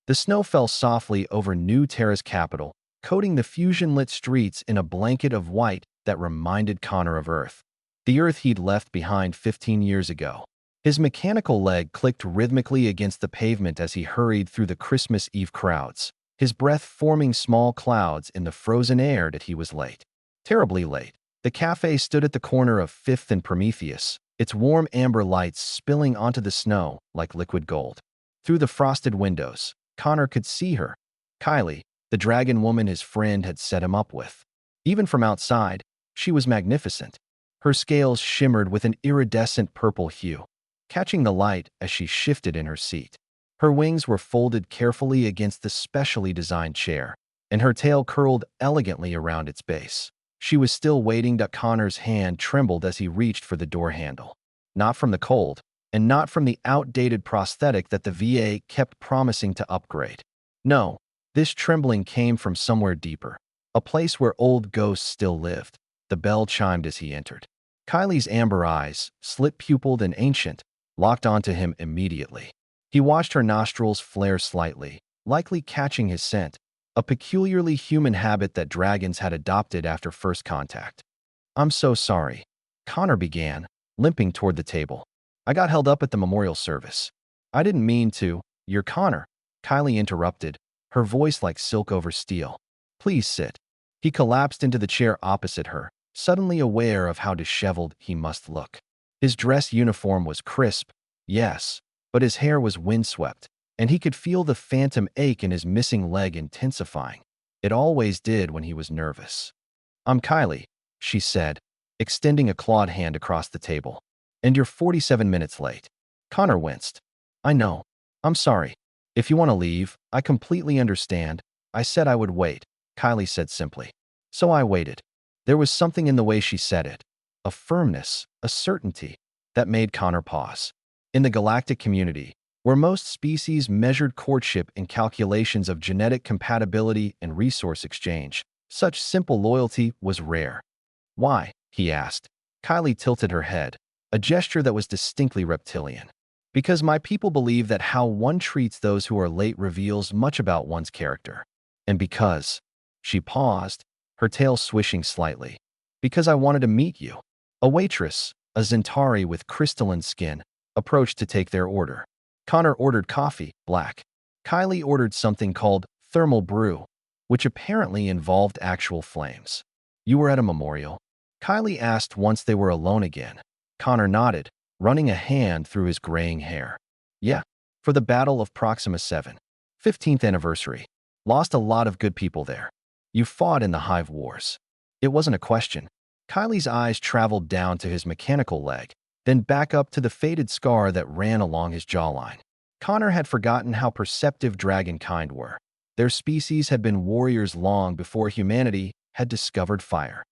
The snow fell softly over New Terra's capital, coating the fusion-lit streets in a blanket of white that reminded Connor of Earth. The Earth he'd left behind 15 years ago. His mechanical leg clicked rhythmically against the pavement as he hurried through the Christmas Eve crowds, his breath forming small clouds in the frozen air that he was late. Terribly late. The cafe stood at the corner of 5th and Prometheus, its warm amber lights spilling onto the snow like liquid gold. Through the frosted windows, Connor could see her, Kylie, the dragon woman his friend had set him up with. Even from outside, she was magnificent. Her scales shimmered with an iridescent purple hue, catching the light as she shifted in her seat. Her wings were folded carefully against the specially designed chair, and her tail curled elegantly around its base. She was still waiting, but Connor's hand trembled as he reached for the door handle. Not from the cold, and not from the outdated prosthetic that the VA kept promising to upgrade. No, this trembling came from somewhere deeper, a place where old ghosts still lived. The bell chimed as he entered. Kylie's amber eyes, slit-pupilled and ancient, locked onto him immediately. He watched her nostrils flare slightly, likely catching his scent, a peculiarly human habit that dragons had adopted after first contact. "I'm so sorry," Connor began, limping toward the table. "I got held up at the memorial service. I didn't mean to." "You're Connor," Kylie interrupted, her voice like silk over steel. "Please sit." He collapsed into the chair opposite her, suddenly aware of how disheveled he must look. His dress uniform was crisp, yes, but his hair was windswept, and he could feel the phantom ache in his missing leg intensifying. It always did when he was nervous. "I'm Kylie," she said, extending a clawed hand across the table. "And you're 47 minutes late." Connor winced. "I know. I'm sorry. If you want to leave, I completely understand. I said I would wait," Kylie said simply. "So I waited." There was something in the way she said it, a firmness, a certainty, that made Connor pause. In the galactic community, where most species measured courtship in calculations of genetic compatibility and resource exchange, such simple loyalty was rare. "Why?" he asked. Kylie tilted her head, a gesture that was distinctly reptilian. "Because my people believe that how one treats those who are late reveals much about one's character. And because—" she paused, her tail swishing slightly. "Because I wanted to meet you." A waitress, a Zentari with crystalline skin, approached to take their order. Connor ordered coffee, black. Kylie ordered something called thermal brew, which apparently involved actual flames. "You were at a memorial?" Kylie asked once they were alone again. Connor nodded, running a hand through his graying hair. "Yeah, for the Battle of Proxima 7. 15th anniversary. Lost a lot of good people there. You fought in the Hive Wars." It wasn't a question. Kylie's eyes traveled down to his mechanical leg, then back up to the faded scar that ran along his jawline. Connor had forgotten how perceptive dragonkind were. Their species had been warriors long before humanity had discovered fire.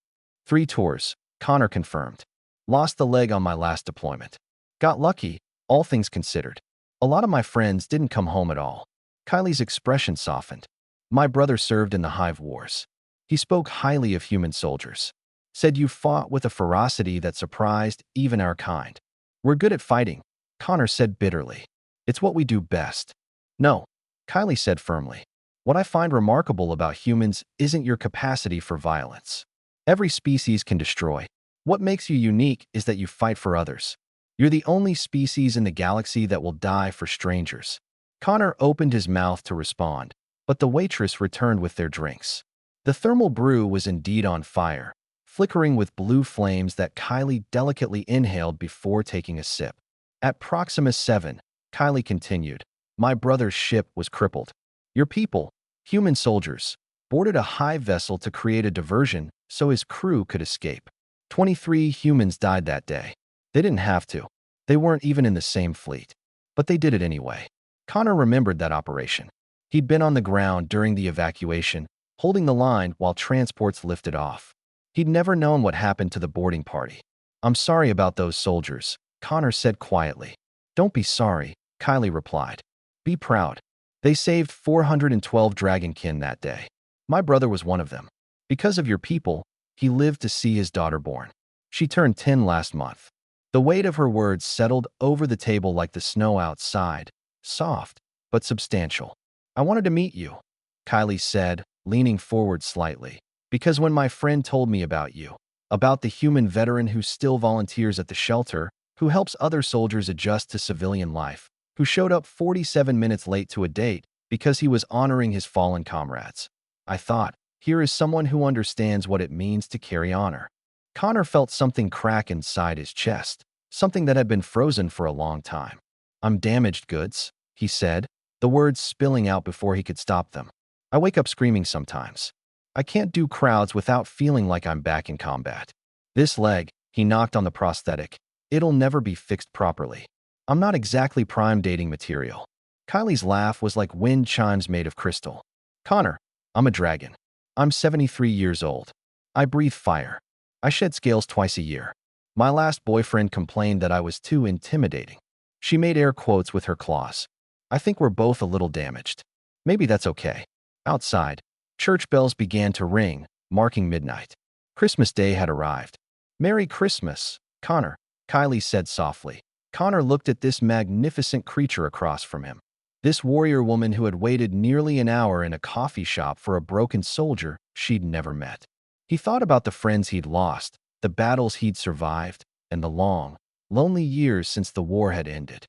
3 tours, Connor confirmed. "Lost the leg on my last deployment. Got lucky, all things considered. A lot of my friends didn't come home at all." Kylie's expression softened. "My brother served in the Hive Wars. He spoke highly of human soldiers. Said you fought with a ferocity that surprised even our kind." "We're good at fighting," Connor said bitterly. "It's what we do best." "No," Kylie said firmly. "What I find remarkable about humans isn't your capacity for violence. Every species can destroy. What makes you unique is that you fight for others. You're the only species in the galaxy that will die for strangers." Connor opened his mouth to respond, but the waitress returned with their drinks. The thermal brew was indeed on fire, flickering with blue flames that Kylie delicately inhaled before taking a sip. "At Proxima 7, Kylie continued, "my brother's ship was crippled. Your people, human soldiers, boarded a hive vessel to create a diversion so his crew could escape. 23 humans died that day. They didn't have to. They weren't even in the same fleet. But they did it anyway." Connor remembered that operation. He'd been on the ground during the evacuation, holding the line while transports lifted off. He'd never known what happened to the boarding party. "I'm sorry about those soldiers," Connor said quietly. "Don't be sorry," Kylie replied. "Be proud. They saved 412 dragonkin that day. My brother was one of them. Because of your people, he lived to see his daughter born. She turned 10 last month." The weight of her words settled over the table like the snow outside, soft but substantial. I wanted to meet you, Kylie said, leaning forward slightly. Because when my friend told me about you, about the human veteran who still volunteers at the shelter, who helps other soldiers adjust to civilian life, who showed up 47 minutes late to a date because he was honoring his fallen comrades, I thought, here is someone who understands what it means to carry honor. Connor felt something crack inside his chest, something that had been frozen for a long time. I'm damaged goods, he said, the words spilling out before he could stop them. I wake up screaming sometimes. I can't do crowds without feeling like I'm back in combat. This leg, he knocked on the prosthetic, it'll never be fixed properly. I'm not exactly prime dating material. Kylie's laugh was like wind chimes made of crystal. Connor, I'm a dragon. I'm 73 years old. I breathe fire. I shed scales twice a year. My last boyfriend complained that I was too intimidating. She made air quotes with her claws. I think we're both a little damaged. Maybe that's okay. Outside, church bells began to ring, marking midnight. Christmas Day had arrived. Merry Christmas, Connor, Kylie said softly. Connor looked at this magnificent creature across from him. This warrior woman who had waited nearly an hour in a coffee shop for a broken soldier she'd never met. He thought about the friends he'd lost, the battles he'd survived, and the long, lonely years since the war had ended.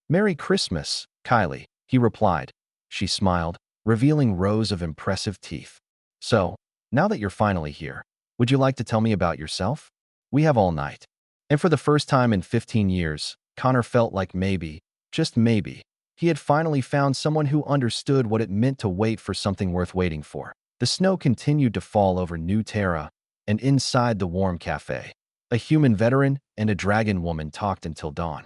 Merry Christmas, Kylie, he replied. She smiled, revealing rows of impressive teeth. So, now that you're finally here, would you like to tell me about yourself? We have all night. And for the first time in 15 years, Connor felt like maybe, just maybe, he had finally found someone who understood what it meant to wait for something worth waiting for. The snow continued to fall over New Terra, and inside the warm cafe, a human veteran and a dragon woman talked until dawn.